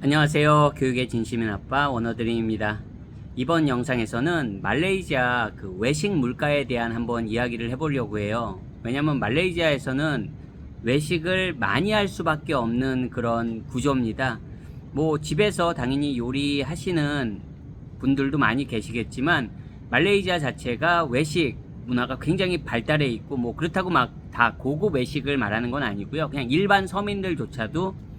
안녕하세요. 교육의 진심인 아빠 원어드림입니다. 이번 영상에서는 말레이시아 외식 물가에 대한 한번 이야기를 해보려고 해요. 왜냐면 말레이시아에서는 외식을 많이 할 수밖에 없는 그런 구조입니다. 뭐 집에서 당연히 요리하시는 분들도 많이 계시겠지만 말레이시아 자체가 외식 문화가 굉장히 발달해 있고 뭐 그렇다고 막 다 고급 외식을 말하는 건 아니고요. 그냥 일반 서민들조차도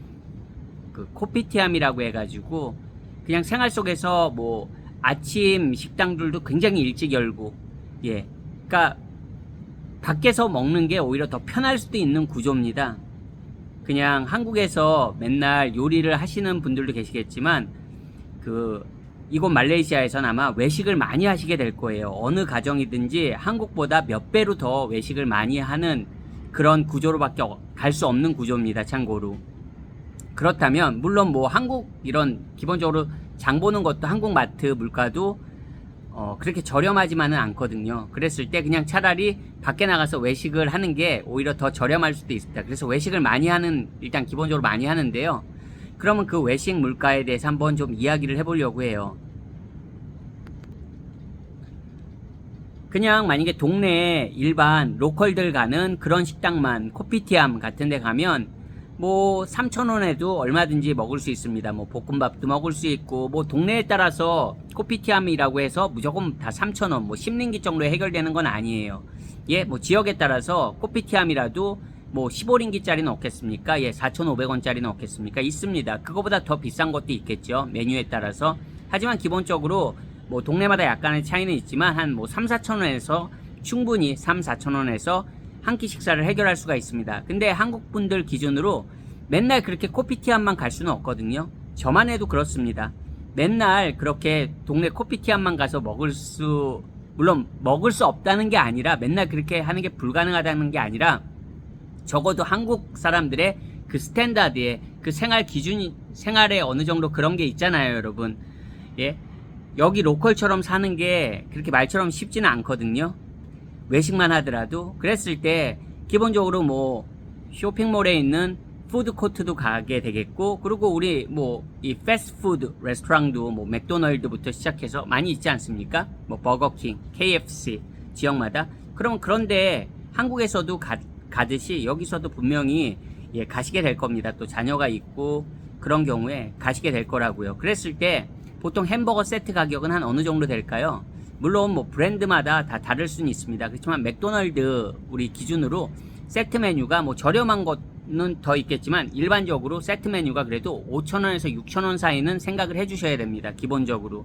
코피티암이라고 해가지고 그냥 생활 속에서 뭐 아침 식당들도 굉장히 일찍 열고, 그러니까 밖에서 먹는 게 오히려 더 편할 수도 있는 구조입니다. 그냥 한국에서 맨날 요리를 하시는 분들도 계시겠지만 이곳 말레이시아에선 아마 외식을 많이 하시게 될 거예요. 어느 가정이든지 한국보다 몇 배로 더 외식을 많이 하는 그런 구조로밖에 갈 수 없는 구조입니다. 참고로. 그렇다면 물론 뭐 한국 이런 기본적으로 장 보는 것도 한국 마트 물가도 그렇게 저렴하지만은 않거든요. 그랬을 때 그냥 차라리 밖에 나가서 외식을 하는 게 오히려 더 저렴할 수도 있습니다. 그래서 외식을 많이 하는, 일단 기본적으로 많이 하는데요. 그러면 그 외식 물가에 대해서 한번 좀 이야기를 해보려고 해요. 그냥 만약에 동네에 일반 로컬들 가는 그런 식당만, 코피티암 같은 데 가면 뭐 3,000원에도 얼마든지 먹을 수 있습니다. 뭐 볶음밥도 먹을 수 있고, 뭐 동네에 따라서 코피티암이라고 해서 무조건 다 3,000원, 뭐 10링기 정도에 해결되는 건 아니에요. 뭐 지역에 따라서 코피티암이라도 뭐 15링기짜리는 없겠습니까? 4,500원짜리는 없겠습니까? 있습니다. 그거보다 더 비싼 것도 있겠죠. 메뉴에 따라서. 하지만 기본적으로 뭐 동네마다 약간의 차이는 있지만 한 뭐 3, 4,000원에서 충분히 3, 4,000원에서 한 끼 식사를 해결할 수가 있습니다. 근데 한국 분들 기준으로 맨날 그렇게 코피티암만 갈 수는 없거든요. 저만 해도 그렇습니다. 맨날 그렇게 동네 코피티암만 가서 물론 먹을 수 없다는 게 아니라, 맨날 그렇게 하는 게 불가능하다는 게 아니라, 적어도 한국 사람들의 그 스탠다드에 그 생활 기준이, 생활에 어느 정도 그런 게 있잖아요, 여러분. 여기 로컬처럼 사는 게 그렇게 말처럼 쉽지는 않거든요. 외식만 하더라도. 그랬을 때 기본적으로 뭐 쇼핑몰에 있는 푸드코트도 가게 되겠고, 그리고 우리 뭐 이 패스트푸드 레스토랑도 뭐 맥도널드부터 시작해서 많이 있지 않습니까? 뭐 버거킹, KFC 지역마다. 그럼 그런데 한국에서도 가듯이 여기서도 분명히 가시게 될 겁니다. 또 자녀가 있고 그런 경우에 가시게 될 거라고요. 그랬을 때 보통 햄버거 세트 가격은 한 어느 정도 될까요? 물론 뭐 브랜드마다 다 다를 수는 있습니다. 그렇지만 맥도날드 우리 기준으로 세트 메뉴가 뭐 저렴한 것은 더 있겠지만 일반적으로 세트 메뉴가 그래도 5,000원에서 6,000원 사이는 생각을 해주셔야 됩니다. 기본적으로.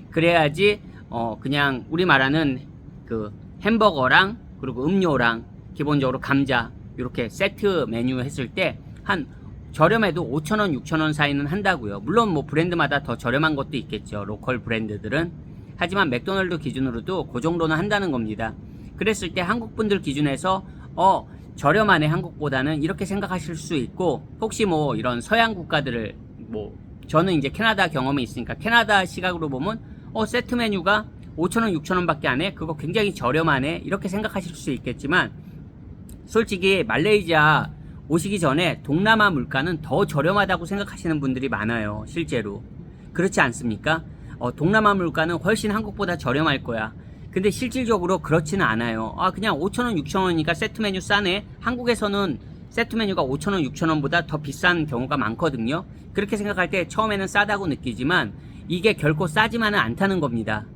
그래야지 그냥 우리 말하는 그 햄버거랑 그리고 음료랑 기본적으로 감자 이렇게 세트 메뉴 했을 때 한 저렴해도 5,000원, 6,000원 사이는 한다고요. 물론 뭐 브랜드마다 더 저렴한 것도 있겠죠. 로컬 브랜드들은. 하지만 맥도날드 기준으로도 그 정도는 한다는 겁니다. 그랬을 때 한국 분들 기준에서 저렴하네 한국보다는, 이렇게 생각하실 수 있고, 혹시 뭐 이런 서양 국가들을, 뭐 저는 이제 캐나다 경험이 있으니까 캐나다 시각으로 보면 세트 메뉴가 5,000원, 6,000원 밖에 안 해? 그거 굉장히 저렴하네? 이렇게 생각하실 수 있겠지만, 솔직히 말레이시아 오시기 전에 동남아 물가는 더 저렴하다고 생각하시는 분들이 많아요. 실제로. 그렇지 않습니까? 동남아 물가는 훨씬 한국보다 저렴할 거야. 근데 실질적으로 그렇지는 않아요. 그냥 5,000원, 6,000원이니까 세트 메뉴 싸네? 한국에서는 세트 메뉴가 5,000원, 6,000원보다 더 비싼 경우가 많거든요. 그렇게 생각할 때 처음에는 싸다고 느끼지만 이게 결코 싸지만은 않다는 겁니다.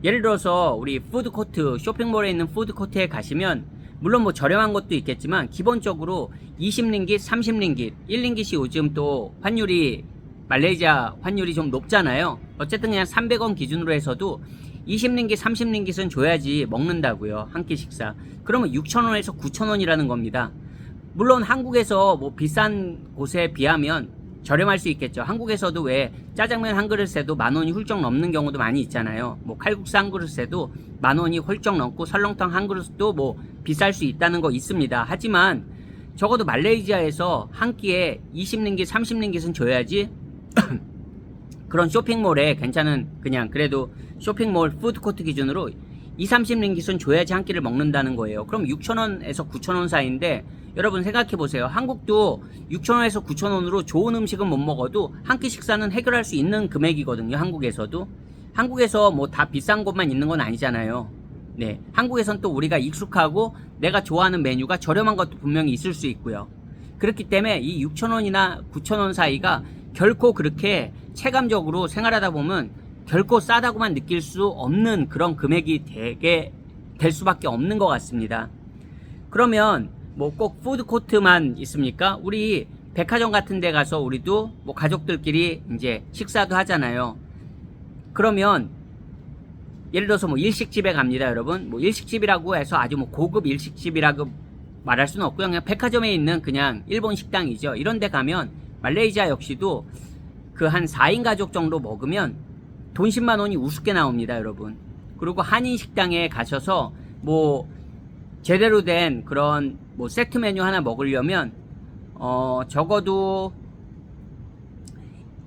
예를 들어서 우리 푸드코트, 쇼핑몰에 있는 푸드코트에 가시면 물론 뭐 저렴한 것도 있겠지만 기본적으로 20링깃, 30링깃, 1링깃이 요즘 또 말레이시아 환율이 좀 높잖아요. 어쨌든 그냥 300원 기준으로 해서도 20링깃, 30링깃은 줘야지 먹는다고요. 한 끼 식사. 그러면 6,000원에서 9,000원이라는 겁니다. 물론 한국에서 뭐 비싼 곳에 비하면 저렴할 수 있겠죠. 한국에서도 왜 짜장면 한 그릇에도 10,000원이 훌쩍 넘는 경우도 많이 있잖아요. 뭐 칼국수 한 그릇에도 10,000원이 훌쩍 넘고 설렁탕 한 그릇도 뭐 비쌀 수 있다는 거 있습니다. 하지만 적어도 말레이시아에서 한 끼에 20링깃, 30링깃은 줘야지 그런 쇼핑몰에 괜찮은, 그냥 그래도 쇼핑몰 푸드코트 기준으로 30링깃은 줘야지 한 끼를 먹는다는 거예요. 그럼 6,000원에서 9,000원 사이인데 여러분 생각해 보세요. 한국도 6,000원에서 9,000원으로 좋은 음식은 못 먹어도 한 끼 식사는 해결할 수 있는 금액이거든요. 한국에서도. 한국에서 뭐 다 비싼 것만 있는 건 아니잖아요. 네, 한국에선 또 우리가 익숙하고 내가 좋아하는 메뉴가 저렴한 것도 분명히 있을 수 있고요. 그렇기 때문에 이 6,000원이나 9,000원 사이가 결코 그렇게 체감적으로 생활하다 보면 결코 싸다고만 느낄 수 없는 그런 금액이 되게 될 수밖에 없는 것 같습니다. 그러면 뭐 꼭 푸드코트만 있습니까? 우리 백화점 같은 데 가서 우리도 뭐 가족들끼리 이제 식사도 하잖아요. 그러면 예를 들어서 뭐 일식집에 갑니다, 여러분. 뭐 일식집이라고 해서 아주 뭐 고급 일식집이라고 말할 수는 없고요. 그냥 백화점에 있는 그냥 일본 식당이죠. 이런 데 가면 말레이시아 역시도 그 한 4인 가족 정도 먹으면 돈 10만 원이 우습게 나옵니다, 여러분. 그리고 한인 식당에 가셔서 뭐 제대로 된 그런 뭐 세트 메뉴 하나 먹으려면 적어도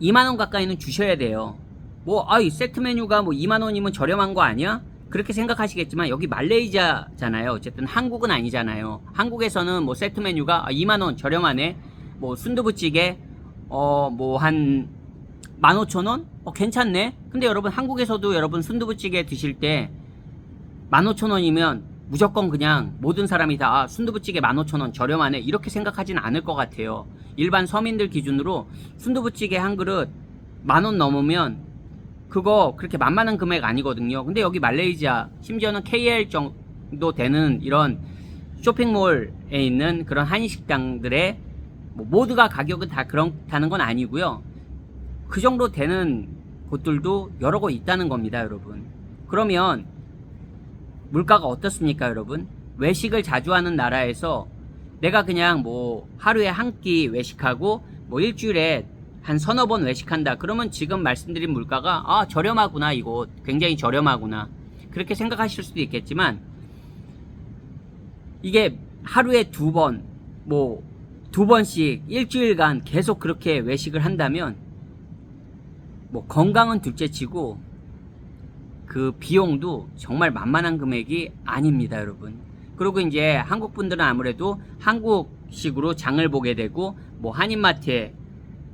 2만 원 가까이는 주셔야 돼요. 뭐 이 세트 메뉴가 뭐 2만 원이면 저렴한 거 아니야? 그렇게 생각하시겠지만 여기 말레이시아잖아요. 어쨌든 한국은 아니잖아요. 한국에서는 뭐 세트 메뉴가 2만 원 저렴하네. 뭐 순두부찌개 뭐 한 15,000원? 괜찮네. 근데 여러분 한국에서도 여러분 순두부찌개 드실 때 15,000원이면 무조건 그냥 모든 사람이 다 순두부찌개 15,000원 저렴하네 이렇게 생각하진 않을 것 같아요. 일반 서민들 기준으로 순두부찌개 한 그릇 10,000원 넘으면 그거 그렇게 만만한 금액 아니거든요. 근데 여기 말레이시아 심지어는 KL 정도 되는 이런 쇼핑몰에 있는 그런 한식당들의 뭐 모두가 가격은 다 그렇다는 건 아니고요. 그 정도 되는 곳들도 여러 곳 있다는 겁니다, 여러분. 그러면 물가가 어떻습니까, 여러분? 외식을 자주 하는 나라에서 내가 그냥 뭐 하루에 한 끼 외식하고 뭐 일주일에 한 서너 번 외식한다. 그러면 지금 말씀드린 물가가 저렴하구나, 이곳 굉장히 저렴하구나 그렇게 생각하실 수도 있겠지만 이게 하루에 2번 뭐 2번씩 일주일간 계속 그렇게 외식을 한다면 뭐 건강은 둘째치고 그 비용도 정말 만만한 금액이 아닙니다, 여러분. 그리고 이제 한국 분들은 아무래도 한국식으로 장을 보게 되고 뭐 한인마트에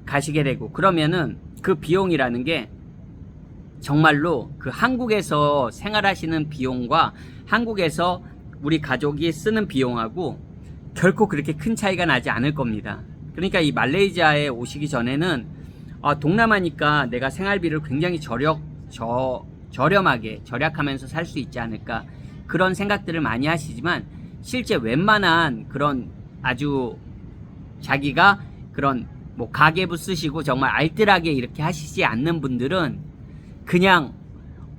가시게 되고 그러면은 그 비용이라는 게 정말로 그 한국에서 생활하시는 비용과 한국에서 우리 가족이 쓰는 비용하고 결코 그렇게 큰 차이가 나지 않을 겁니다. 그러니까 이 말레이시아에 오시기 전에는 동남아니까 내가 생활비를 굉장히 저렴하게 절약하면서 살 수 있지 않을까 그런 생각들을 많이 하시지만 실제 웬만한 그런 아주 자기가 그런 뭐 가계부 쓰시고 정말 알뜰하게 이렇게 하시지 않는 분들은 그냥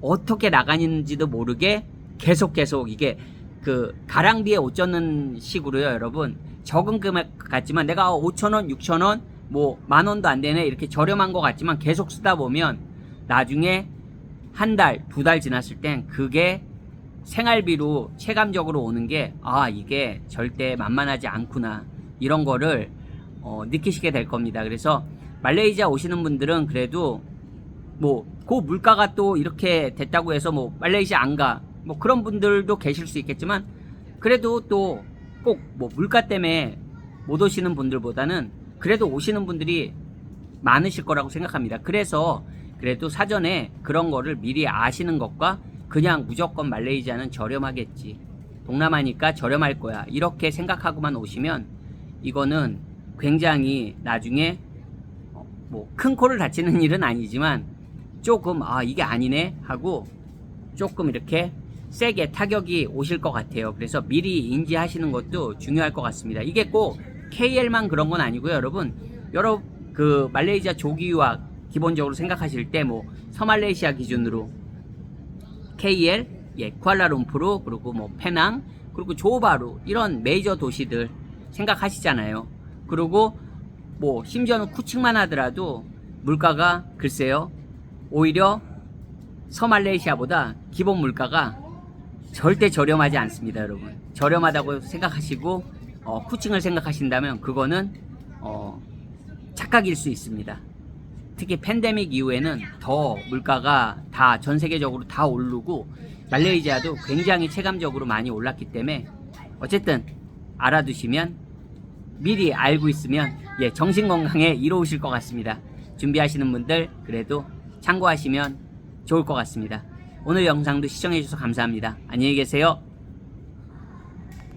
어떻게 나가는지도 모르게 계속 이게 그 가랑비에 옷 젖는 식으로요, 여러분. 적은 금액 같지만 내가 5,000원, 6,000원, 뭐 10,000원도 안 되네 이렇게 저렴한 것 같지만 계속 쓰다 보면 나중에 한 달, 2달 지났을 땐 그게 생활비로 체감적으로 오는 게 이게 절대 만만하지 않구나 이런 거를 느끼시게 될 겁니다. 그래서 말레이시아 오시는 분들은 그래도 뭐 그 물가가 또 이렇게 됐다고 해서 뭐 말레이시아 안 가 뭐 그런 분들도 계실 수 있겠지만 그래도 또 꼭 뭐 물가 때문에 못 오시는 분들보다는 그래도 오시는 분들이 많으실 거라고 생각합니다. 그래서 그래도 사전에 그런 거를 미리 아시는 것과 그냥 무조건 말레이시아는 저렴하겠지, 동남아니까 저렴할 거야 이렇게 생각하고만 오시면 이거는 굉장히 나중에 뭐 큰 코를 다치는 일은 아니지만 조금 이게 아니네 하고 조금 이렇게 세게 타격이 오실 것 같아요. 그래서 미리 인지하시는 것도 중요할 것 같습니다. 이게 꼭 KL만 그런 건 아니고요, 여러분. 여러 그 말레이시아 조기 유학 기본적으로 생각하실 때 뭐 서말레이시아 기준으로 KL, 쿠알라룸푸르, 그리고 뭐 페낭, 그리고 조호바루 이런 메이저 도시들 생각하시잖아요. 그리고 뭐 심지어는 쿠칭만 하더라도 물가가 글쎄요, 오히려 서말레이시아보다 기본 물가가 절대 저렴하지 않습니다, 여러분. 저렴하다고 생각하시고 쿠칭을 생각하신다면 그거는 착각일 수 있습니다. 특히 팬데믹 이후에는 더 물가가 다 전 세계적으로 다 오르고 말레이시아도 굉장히 체감적으로 많이 올랐기 때문에 어쨌든 알아두시면, 미리 알고 있으면 정신건강에 이로우실 것 같습니다. 준비하시는 분들 그래도 참고하시면 좋을 것 같습니다. 오늘 영상도 시청해주셔서 감사합니다. 안녕히 계세요.